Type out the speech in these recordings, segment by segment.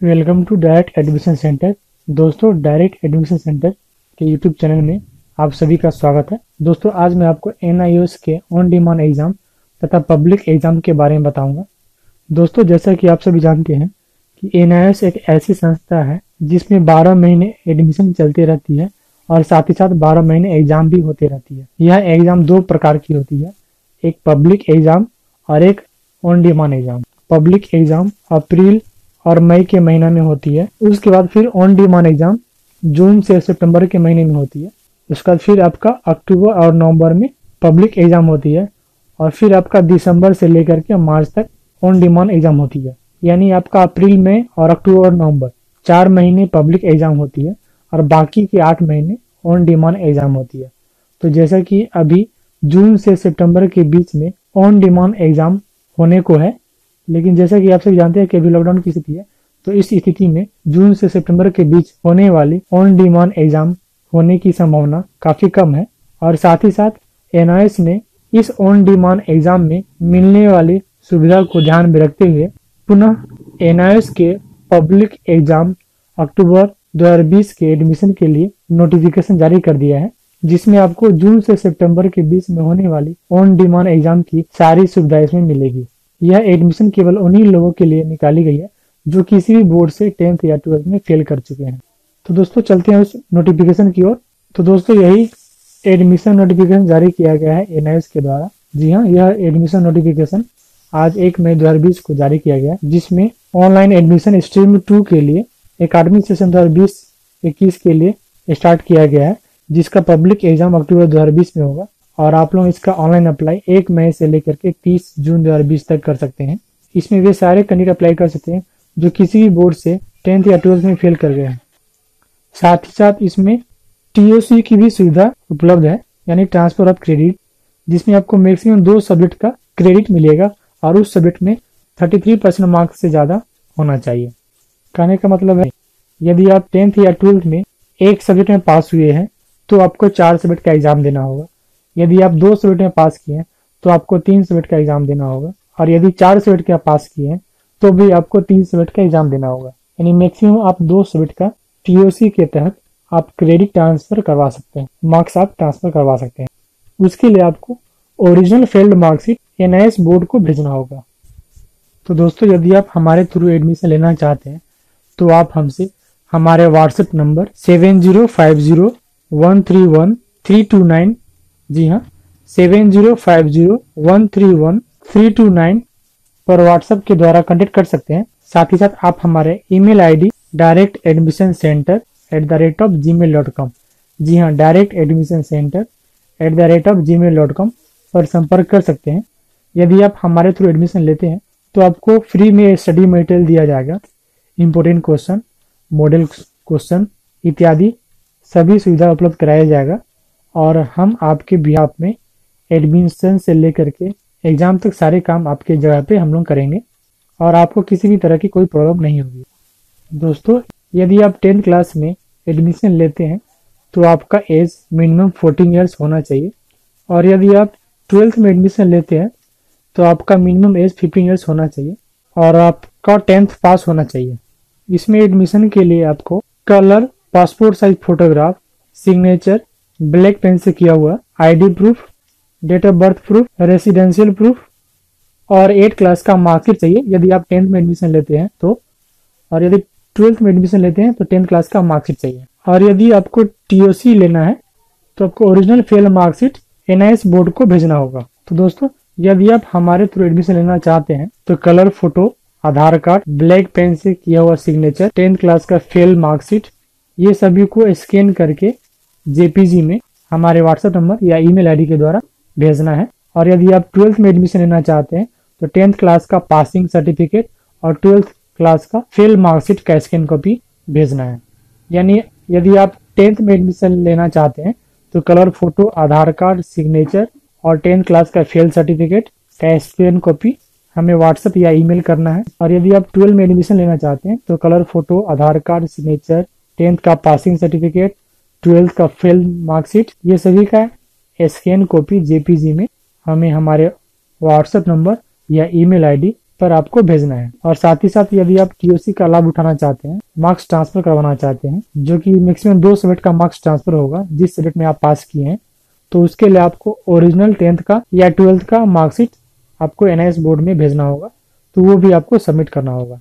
Welcome to direct admission centre. दोस्तों, direct admission centre के YouTube channel में आप सभी का स्वागत है। दोस्तों, आज मैं आपको एनआईओएस के ऑन डिमांड एग्जाम तथा पब्लिक एग्जाम के बारे में बताऊंगा। दोस्तों, जैसा कि आप सभी जानते हैं कि एनआईओएस एक ऐसी संस्था है जिसमें 12 महीने एडमिशन चलती रहती है और साथ ही साथ 12 महीने एग्जाम भी होती रहती है। यह एग्जाम दो प्रकार की होती है, एक पब्लिक एग्जाम और एक on demand exam. Public exam April और मई के महीना में होती है। उसके बाद फिर ऑन डिमांड एग्जाम जून से सितंबर के महीने में होती है। उसके बाद फिर आपका अक्टूबर और नवंबर में पब्लिक एग्जाम होती है और फिर आपका दिसंबर से लेकर के मार्च तक ऑन डिमांड एग्जाम होती है। यानी आपका अप्रैल में और अक्टूबर और नवंबर 4 महीने पब्लिक एग्जाम होती है और बाकी के 8 महीने ऑन डिमांड एग्जाम होती है। तो जैसा कि अभी जून से सितंबर के बीच में ऑन डिमांड एग्जाम होने को है, लेकिन जैसा कि आप सभी जानते हैं कि अभी लॉकडाउन की स्थिति है, तो इस स्थिति में जून से सितंबर के बीच होने वाली ऑन डिमांड एग्जाम होने की संभावना काफी कम है। और साथ ही साथ एनआईओएस ने इस ऑन डिमांड एग्जाम में मिलने वाली सुविधा को ध्यान में रखते हुए पुनः एनआईओएस के पब्लिक एग्जाम अक्टूबर 2020 के एडमिशन के लिए नोटिफिकेशन जारी कर दिया है, जिसमें आपको जून से सितंबर के बीच में होने वाली ऑन डिमांड एग्जाम की सारी सुविधाएं इसमें मिलेगी। यह एडमिशन केवल उन्हीं लोगों के लिए निकाली गई है जो किसी भी बोर्ड से 10th या 12th में फेल कर चुके हैं। तो दोस्तों, चलते हैं उस नोटिफिकेशन की ओर। तो दोस्तों, यही एडमिशन नोटिफिकेशन जारी किया गया है एनआईओएस के द्वारा। जी हाँ, यह एडमिशन नोटिफिकेशन आज 1 मई 2020 को जारी किया गया, जिसमें ऑनलाइन एडमिशन स्ट्रीम 2 के लिए एकेडमिक सेशन 2020-21 के लिए स्टार्ट किया गया है, जिसका पब्लिक एग्जाम अक्टूबर 2020 में होगा और आप लोग इसका ऑनलाइन अप्लाई 1 मई से लेकर के 30 जून 2020 तक कर सकते हैं। इसमें वे सारे कैंडिडेट अप्लाई कर सकते हैं जो किसी भी बोर्ड से 10th या 12th में फेल कर गए हैं। साथ ही साथ इसमें टीओसी की भी सुविधा उपलब्ध है, यानी ट्रांसफर ऑफ क्रेडिट, जिसमें आपको मैक्सिमम 2 सब्जेक्ट का क्रेडिट मिलेगा और उस सब्जेक्ट में 33% मार्क्स से ज्यादा होना चाहिए। कहने का मतलब है, यदि आप 10th या 12th में एक सब्जेक्ट में पास हुए हैं तो आपको 4 सब्जेक्ट का एग्जाम देना होगा। यदि आप 2 सब्जेक्ट में पास किए हैं तो आपको 3 सब्जेक्ट का एग्जाम देना होगा, और यदि 4 सब्जेक्ट का पास किए हैं तो भी आपको 3 सब्जेक्ट का एग्जाम देना होगा। यानी मैक्सिमम आप 2 सब्जेक्ट का टीओसी के तहत आप क्रेडिट ट्रांसफर करवा सकते हैं, मार्क्स आप ट्रांसफर करवा सकते हैं। उसके लिए आपको original failed marksheet NIOS board को भेजना होगा। तो दोस्तों, यदि आप हमारे थ्रू एडमिशन लेना चाहते हैं तो आप हमसे हमारे व्हाट्सएप नंबर 7050131329, जी हाँ 7050131329 पर व्हाट्सएप के द्वारा कांटेक्ट कर सकते हैं। साथ ही साथ आप हमारे ईमेल आईडी directadmissioncenter@gmail.com, जी हाँ directadmissioncenter@gmail.com पर संपर्क कर सकते हैं। यदि आप हमारे थ्रू एडमिशन लेते हैं तो आपको फ्री में स्टडी मटेरियल दिया जाएगा, इम्पोर्टेंट क्वेश्चन, मॉडल क्वेश्चन इत्यादि सभी सुविधा उपलब्ध कराया जाएगा, और हम आपके बिहाफ में एडमिशन से लेकर के एग्जाम तक सारे काम आपके जगह पे हम लोग करेंगे और आपको किसी भी तरह की कोई प्रॉब्लम नहीं होगी। दोस्तों, यदि आप 10th क्लास में एडमिशन लेते हैं तो आपका एज मिनिमम 14 ईयर्स होना चाहिए, और यदि आप 12th में एडमिशन लेते हैं तो आपका मिनिमम एज 15 ईयर्स होना चाहिए और आपका 10th पास होना चाहिए। इसमें एडमिशन के लिए आपको colour passport size photograph, signature black pen से किया हुआ, ID proof, date of birth proof, residential proof और 8 क्लास का मार्कशीट चाहिए यदि आप 10th में एडमिशन लेते हैं तो, और यदि 12th में एडमिशन लेते हैं तो 10th क्लास का मार्कशीट चाहिए। और यदि आपको टीओसी लेना है तो आपको original fail marksheet NIOS board को भेजना होगा। तो दोस्तों, यदि आप हमारे थ्रू एडमिशन लेना चाहते हैं तो कलर फोटो, आधार कार्ड, ब्लैक पेन से किया हुआ सिग्नेचर, 10th क्लास का फेल मार्कशीट, ये सभी को स्कैन करके जेपीजी में हमारे व्हाट्सएप नंबर या ईमेल आईडी के द्वारा भेजना है। और यदि आप 12th में एडमिशन लेना चाहते हैं तो 10th क्लास का पासिंग सर्टिफिकेट और 12th क्लास का फेल मार्कशीट का स्कैन कॉपी भेजना है। यानी यदि आप 10th में एडमिशन लेना चाहते हैं तो कलर फोटो, आधार कार्ड, सिग्नेचर और 10th क्लास का फेल सर्टिफिकेट का स्कैन कॉपी हमें व्हाट्सएप या ईमेल करना है। और यदि आप 12th में एडमिशन लेना चाहते हैं तो कलर फोटो, आधार कार्ड, सिग्नेचर, 10th का पासिंग सर्टिफिकेट, 12th का फेल मार्कशीट, ये सभी का स्कैन कॉपी जेपीजी में हमें हमारे व्हाट्सएप नंबर या ईमेल आईडी पर आपको भेजना है। और साथ ही साथ यदि आप टीओसी का लाभ उठाना चाहते हैं, मार्क्स ट्रांसफर करवाना चाहते हैं, जो कि मैक्सिमम 2 सब्जेक्ट का मार्क्स ट्रांसफर होगा जिस सब्जेक्ट में आप पास किए हैं, तो उसके लिए आपको ओरिजिनल 10th का या 12th का मार्कशीट आपको एनआईएस बोर्ड में भेजना होगा, तो वो भी आपको सबमिट करना होगा।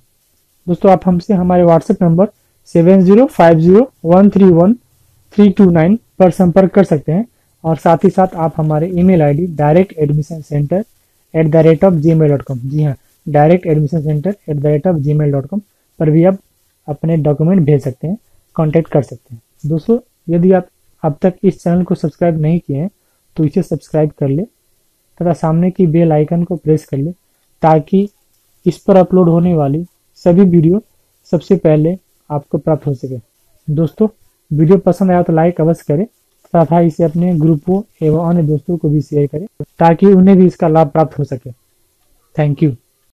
दोस्तों आप हमसे हमारे व्हाट्सएप नंबर 7050131329 पर संपर्क कर सकते हैं। और साथ ही साथ आप हमारे ईमेल आईडी directadmissioncenter@gmail.com, जी हाँ, directadmissioncenter@gmail.com पर भी आप अपने डॉक्यूमेंट भेज सकते हैं, कांटेक्ट कर सकते हैं। दोस्तों यदि आप अब तक इस चैनल को सब्सक्राइब नहीं किए हैं तो इसे सब्सक्राइब कर ले तथा सामने की बेल आइकन को प्रेस कर ले, ताकि इस पर अपलोड होने वाली सभी वीडियो सबसे पहले आपको प्राप्त हो सके। दोस्तों वीडियो पसंद आया तो लाइक अवश्य करें तथा इसे अपने ग्रुपों एवं अन्य दोस्तों को भी शेयर करें, ताकि उन्हें भी इसका लाभ प्राप्त हो सके। Thank you.